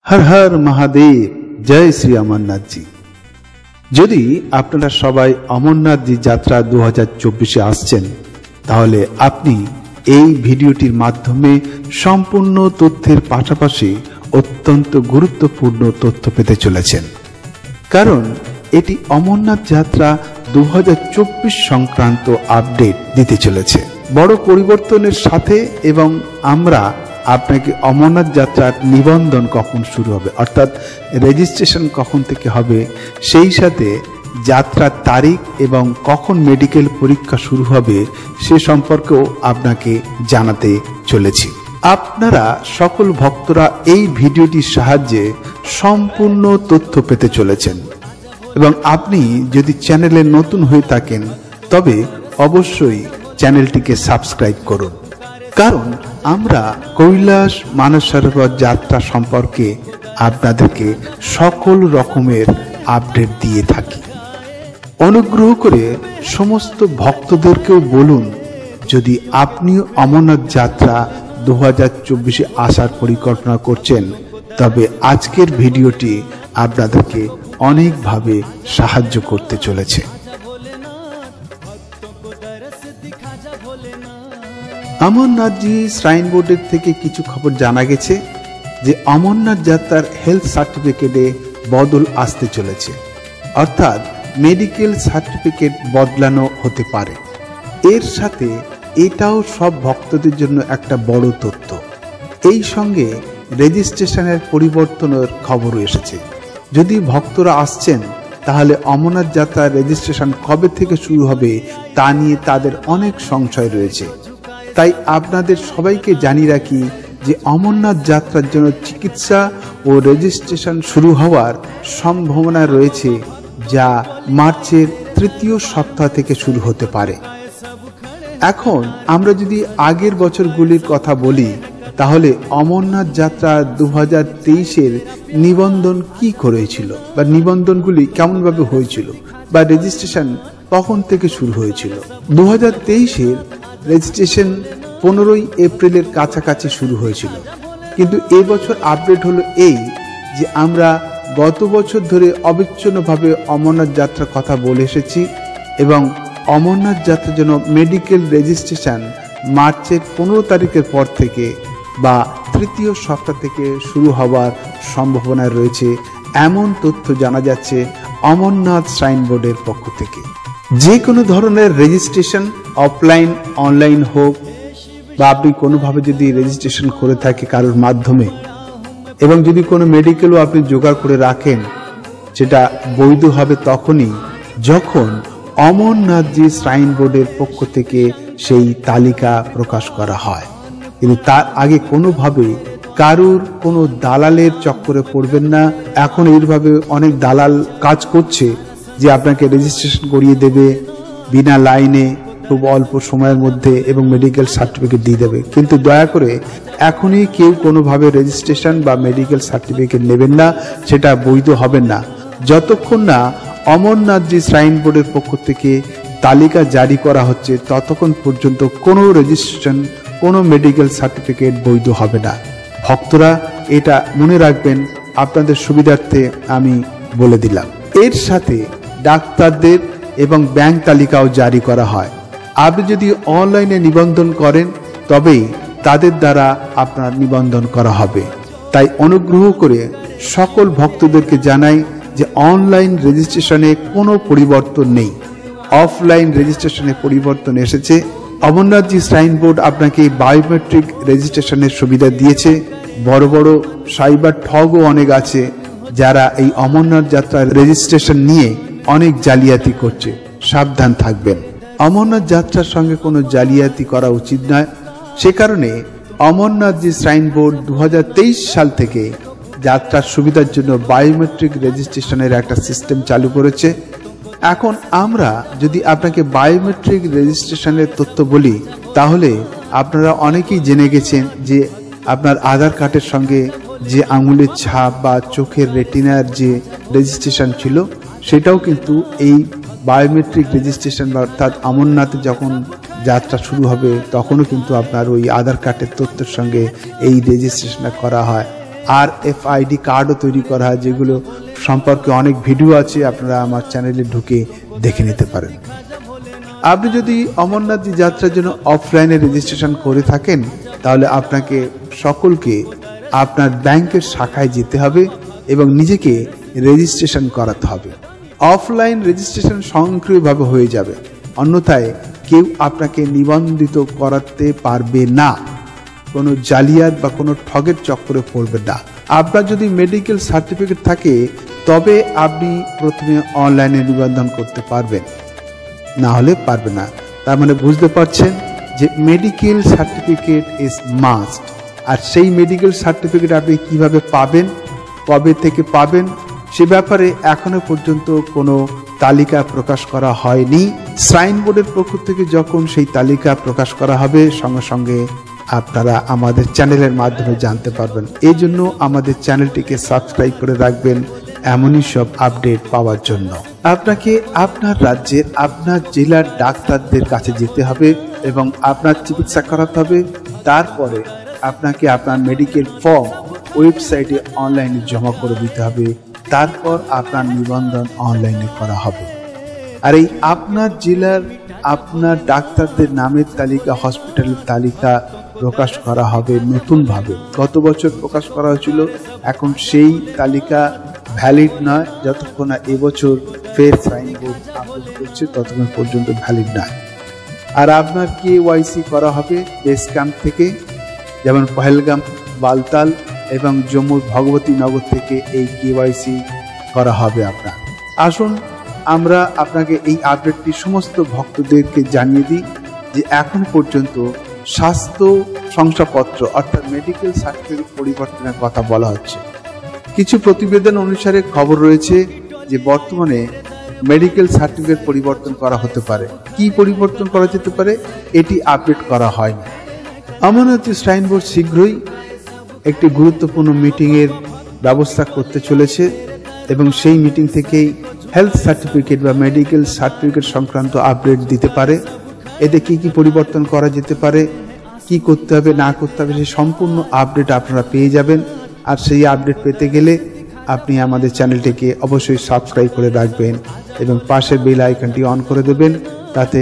হর হর মহাদেব, জয় শ্রী অমরনাথজি। যদি আপনারা সবাই অমরনাথজি যাত্রা 2024-এ আসছেন, তাহলে আপনি এই ভিডিওটির মাধ্যমে সম্পূর্ণ তথ্যের পাশাপাশি অত্যন্ত গুরুত্বপূর্ণ তথ্য পেতে চলেছেন। কারণ এটি অমরনাথ যাত্রা 2024 সংক্রান্ত আপডেট দিতে চলেছে বড় পরিবর্তনের সাথে। এবং আমরা আপনাকে অমরনাথ যাত্রার নিবন্ধন কখন শুরু হবে, অর্থাৎ রেজিস্ট্রেশন কখন থেকে হবে, সেই সাথে যাত্রার তারিখ এবং কখন মেডিকেল পরীক্ষা শুরু হবে সে সম্পর্কেও আপনাকে জানাতে চলেছি। আপনারা সকল ভক্তরা এই ভিডিওটির সাহায্যে সম্পূর্ণ তথ্য পেতে চলেছেন। এবং আপনি যদি চ্যানেলে নতুন হয়ে থাকেন তবে অবশ্যই চ্যানেলটিকে সাবস্ক্রাইব করুন, কারণ আমরা কৈলাস মানসরোবর যাত্রা সম্পর্কে আপনাদেরকে সকল রকমের আপডেট দিয়ে থাকি। অনুগ্রহ করে সমস্ত ভক্তদেরকেও বলুন, যদি আপনিও অমরনাথ যাত্রা 2024-এ আসার পরিকল্পনা করছেন, তবে আজকের ভিডিওটি আপনাদেরকে অনেকভাবে সাহায্য করতে চলেছে। অমরনাথজি শ্রাইন বোর্ডের থেকে কিছু খবর জানা গেছে যে অমরনাথ যাত্রার হেলথ সার্টিফিকেটে বদল আসতে চলেছে, অর্থাৎ মেডিকেল সার্টিফিকেট বদলানো হতে পারে। এর সাথে এটাও সব ভক্তদের জন্য একটা বড় তথ্য। এই সঙ্গে রেজিস্ট্রেশনের পরিবর্তনের খবরও এসেছে। যদি ভক্তরা আসছেন, তাহলে অমরনাথ যাত্রার রেজিস্ট্রেশন কবে থেকে শুরু হবে তা নিয়ে তাদের অনেক সংশয় রয়েছে। তাই আপনাদের সবাইকে জানিয়ে রাখি যে অমরনাথ যাত্রার জন্য চিকিৎসা ও রেজিস্ট্রেশন শুরু হওয়ার সম্ভাবনা রয়েছে, যা মার্চের তৃতীয় সপ্তাহ থেকে শুরু হতে পারে। এখন আমরা যদি আগের বছরগুলির কথা বলি, তাহলে অমরনাথ যাত্রা 2023-এর নিবন্ধন কি করেছিল, বা নিবন্ধনগুলি কেমনভাবে হয়েছিল, বা রেজিস্ট্রেশন কখন থেকে শুরু হয়েছিল। 2023-এর রেজিস্ট্রেশন 15ই এপ্রিলের কাছাকাছি শুরু হয়েছিল। কিন্তু এবছর আপডেট হলো এই যে আমরা গত বছর ধরে অবিচ্ছিন্নভাবে অমরনাথ যাত্রার কথা বলে এসেছি, এবং অমরনাথ যাত্রার জন্য মেডিকেল রেজিস্ট্রেশন মার্চের 15 তারিখের পর থেকে বা তৃতীয় সপ্তাহ থেকে শুরু হওয়ার সম্ভাবনা রয়েছে, এমন তথ্য জানা যাচ্ছে অমরনাথ শ্রাইন বোর্ডের পক্ষ থেকে। যে কোনো ধরনের রেজিস্ট্রেশন অফলাইন অনলাইন হোক, বা আপনি কোনোভাবে যদি রেজিস্ট্রেশন করে থাকে কারোর মাধ্যমে, এবং যদি কোনো মেডিকেলও আপনি জোগাড় করে রাখেন, সেটা বৈধ হবে তখনই যখন অমরনাথজি শ্রাইন বোর্ডের পক্ষ থেকে সেই তালিকা প্রকাশ করা হয়। কিন্তু তার আগে কোনোভাবে কারুর কোনো দালালের চক্করে পড়বেন না। এখন এইভাবে অনেক দালাল কাজ করছে যে আপনাকে রেজিস্ট্রেশন করিয়ে দেবে বিনা লাইনে, খুব অল্প সময়ের মধ্যে, এবং মেডিকেল সার্টিফিকেট দিয়ে দেবে। কিন্তু দয়া করে এখনই কেউ কোনোভাবে রেজিস্ট্রেশন বা মেডিকেল সার্টিফিকেট নেবেন না, সেটা বৈধ হবে না যতক্ষণ না অমরনাথজি শ্রাইন বোর্ডের পক্ষ থেকে তালিকা জারি করা হচ্ছে। ততক্ষণ পর্যন্ত কোনো রেজিস্ট্রেশন, কোনো মেডিকেল সার্টিফিকেট বৈধ হবে না। ভক্তরা এটা মনে রাখবেন, আপনাদের সুবিধার্থে আমি বলে দিলাম। এর সাথে ডাক্তারদের এবং ব্যাংক তালিকাও জারি করা হয়। আপনি যদি অনলাইনে নিবন্ধন করেন, তবেই তাদের দ্বারা আপনার নিবন্ধন করা হবে। তাই অনুগ্রহ করে সকল ভক্তদেরকে জানাই যে অনলাইন রেজিস্ট্রেশনে কোনো পরিবর্তন নেই, অফলাইন রেজিস্ট্রেশনে পরিবর্তন এসেছে। অমরনাথজি শ্রাইন বোর্ড আপনাকে বায়োমেট্রিক রেজিস্ট্রেশনের সুবিধা দিয়েছে। বড় বড় সাইবার ঠগও অনেক আছে, যারা এই অমরনাথ যাত্রার রেজিস্ট্রেশন নিয়ে অনেক জালিয়াতি করছে। সাবধান থাকবেন। অমরনাথ যাত্রার সঙ্গে কোনো জালিয়াতি করা উচিত নয়। সে কারণে অমরনাথজি শ্রাইন বোর্ড 2023 সাল থেকে যাত্রার সুবিধার জন্য বায়োমেট্রিক রেজিস্ট্রেশনের একটা সিস্টেম চালু করেছে। এখন আমরা যদি আপনাকে বায়োমেট্রিক রেজিস্ট্রেশনের তথ্য বলি, তাহলে আপনারা অনেকেই জেনে গেছেন যে আপনার আধার কার্ডের সঙ্গে যে আঙুলের ছাপ বা চোখের রেটিনার যে রেজিস্ট্রেশন ছিল, সেটাও কিন্তু এই বায়োমেট্রিক রেজিস্ট্রেশন, অর্থাৎ অমরনাথে যখন যাত্রা শুরু হবে তখনও কিন্তু আপনার ওই আধার কার্ডের তথ্যের সঙ্গে এই রেজিস্ট্রেশনটা করা হয়। RFID কার্ডও তৈরি করা হয়, যেগুলো সম্পর্কে অনেক ভিডিও আছে, আপনারা আমার চ্যানেলে ঢুকে দেখে নিতে পারেন। আপনি যদি অমরনাথজি যাত্রার জন্য অফলাইনে রেজিস্ট্রেশন করে থাকেন, তাহলে আপনাকে সকলকে আপনার ব্যাংকের শাখায় যেতে হবে এবং নিজেকে রেজিস্ট্রেশন করাতে হবে। অফলাইন রেজিস্ট্রেশন স্বয়ংক্রিয়ভাবে হয়ে যাবে, অন্যথায় কেউ আপনাকে নিবন্ধিত করাতে পারবে না। কোনো জালিয়াত বা কোনো ঠগের চক্করে পড়বে না। আপনার যদি মেডিকেল সার্টিফিকেট থাকে তবে আপনি প্রথমে অনলাইনে নিবন্ধন করতে পারবেন, না হলে পারবে না। তার মানে বুঝতে পারছেন যে মেডিকেল সার্টিফিকেট ইজ মাস্ট। আর সেই মেডিকেল সার্টিফিকেট আপনি কিভাবে পাবেন, কবে থেকে পাবেন, সে ব্যাপারে এখনো পর্যন্ত কোনো তালিকা প্রকাশ করা হয়নি। শ্রাইন বোর্ডের পক্ষ থেকে যখন সেই তালিকা প্রকাশ করা হবে, সঙ্গে সঙ্গে আপনারা আমাদের চ্যানেলের মাধ্যমে জানতে পারবেন। এই জন্য আমাদের চ্যানেলটিকে সাবস্ক্রাইব করে রাখবেন এমনই সব আপডেট পাওয়ার জন্য। আপনাকে আপনার রাজ্যের, আপনার জেলার ডাক্তারদের কাছে যেতে হবে এবং আপনার চিকিৎসা করাতে হবে। তারপরে আপনাকে আপনার মেডিকেল ফর্ম ওয়েবসাইটে অনলাইনে জমা করে দিতে হবে। তারপর আপনার নিবন্ধন অনলাইনে করা হবে। আর এই আপনার জেলার আপনার ডাক্তারদের নামের তালিকা, হসপিটালের তালিকা প্রকাশ করা হবে নতুনভাবে। গত বছর প্রকাশ করা হয়েছিল, এখন সেই তালিকা ভ্যালিড নয়। যতক্ষণ না এবছর ফের শ্রাইন বোর্ড আপলোড করছে ততক্ষণ পর্যন্ত ভ্যালিড নয়। আর আপনার KYC করা হবে বেস ক্যাম্প থেকে, যেমন পহেলগাম, বালতাল এবং জম্মুর ভগবতী নগর থেকে এই KYC করা হবে আপনার। আসুন আমরা আপনাকে এই আপডেটটি সমস্ত ভক্তদেরকে জানিয়ে দিই যে এখন পর্যন্ত স্বাস্থ্য শংসাপত্র অর্থাৎ মেডিকেল সার্টিফিকেট পরিবর্তনের কথা বলা হচ্ছে। কিছু প্রতিবেদন অনুসারে খবর রয়েছে যে বর্তমানে মেডিকেল সার্টিফিকেট পরিবর্তন করা হতে পারে। কি পরিবর্তন করা যেতে পারে এটি আপডেট করা হয়নি। অমরনাথজি শ্রাইন বোর্ড শীঘ্রই একটি গুরুত্বপূর্ণ মিটিংয়ের ব্যবস্থা করতে চলেছে এবং সেই মিটিং থেকেই হেলথ সার্টিফিকেট বা মেডিকেল সার্টিফিকেট সংক্রান্ত আপডেট দিতে পারে। এতে কি কি পরিবর্তন করা যেতে পারে, কি করতে হবে না করতে হবে, সেই সম্পূর্ণ আপডেট আপনারা পেয়ে যাবেন। আর সেই আপডেট পেতে গেলে আপনি আমাদের চ্যানেলটিকে অবশ্যই সাবস্ক্রাইব করে রাখবেন এবং পাশের বেল আইকনটি অন করে দেবেন, তাতে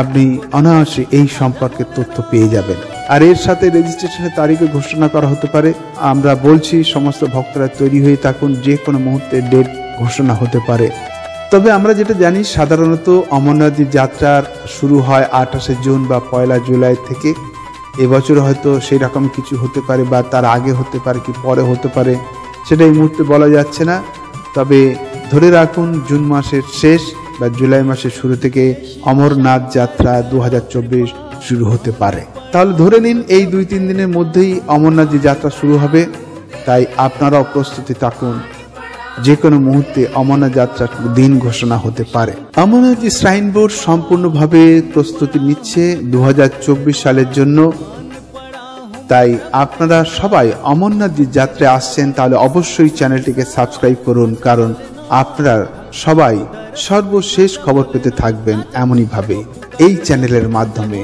আপনি অনায়াসে এই সম্পর্কে তথ্য পেয়ে যাবেন। আর এর সাথে রেজিস্ট্রেশনের তারিখে ঘোষণা করা হতে পারে। আমরা বলছি সমস্ত ভক্তরা তৈরি হয়ে থাকুন, যে কোনো মুহূর্তে ডেট ঘোষণা হতে পারে। তবে আমরা যেটা জানি, সাধারণত অমরনাথজি যাত্রার শুরু হয় 28শে জুন বা 1 জুলাই থেকে। এবছর হয়তো সেই রকম কিছু হতে পারে বা তার আগে হতে পারে কি পরে হতে পারে, সেটা এই মুহূর্তে বলা যাচ্ছে না। তবে ধরে রাখুন জুন মাসের শেষ বা জুলাই মাসের শুরু থেকে অমরনাথ যাত্রা 2024 শুরু হতে পারে। তাহলে ধরে নিন এই 2-3 দিনের মধ্যেই অমরনাথজি যাত্রা শুরু হবে। তাই আপনারাও প্রস্তুতি থাকুন, যে কোনো মুহূর্তে অমরনাথ যাত্রার দিন ঘোষণা হতে পারে। অমরনাথজি শ্রাইন বোর্ড সম্পূর্ণভাবে প্রস্তুতি নিচ্ছে 2024 সালের জন্য। তাই আপনারা সবাই অমরনাথজি যাত্রায় আসছেন, তাহলে অবশ্যই চ্যানেলটিকে সাবস্ক্রাইব করুন, কারণ আপনারা সবাই সর্বশেষ খবর পেতে থাকবেন এমনই ভাবে এই চ্যানেলের মাধ্যমে।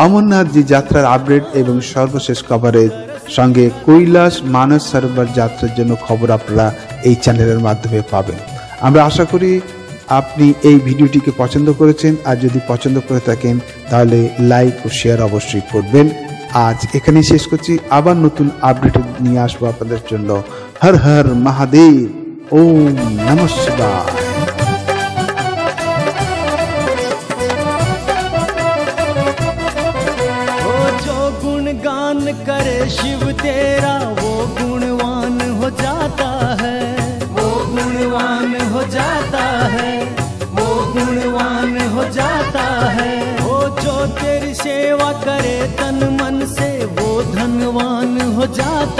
অমরনাথজি যাত্রার আপডেট এবং সর্বশেষ কভারেজ সঙ্গে কৈলাস মানস সরোবর যাত্রার জন্য খবর আপনারা এই চ্যানেলের মাধ্যমে পাবেন। আমরা আশা করি আপনি এই ভিডিওটিকে পছন্দ করেছেন। আর যদি পছন্দ করে থাকেন তাহলে লাইক ও শেয়ার অবশ্যই করবেন। আজ এখানেই শেষ করছি, আবার নতুন আপডেট নিয়ে আসবো আপনাদের জন্য। হর হর মহাদেব, ওম নমঃ শিবায়। गुणगान करे शिव तेरा वो गुणवान हो जाता है, वो गुणवान हो जाता है, वो गुणवान हो जाता है। वो जो तेरी सेवा करे तन मन से वो धनवान हो जाता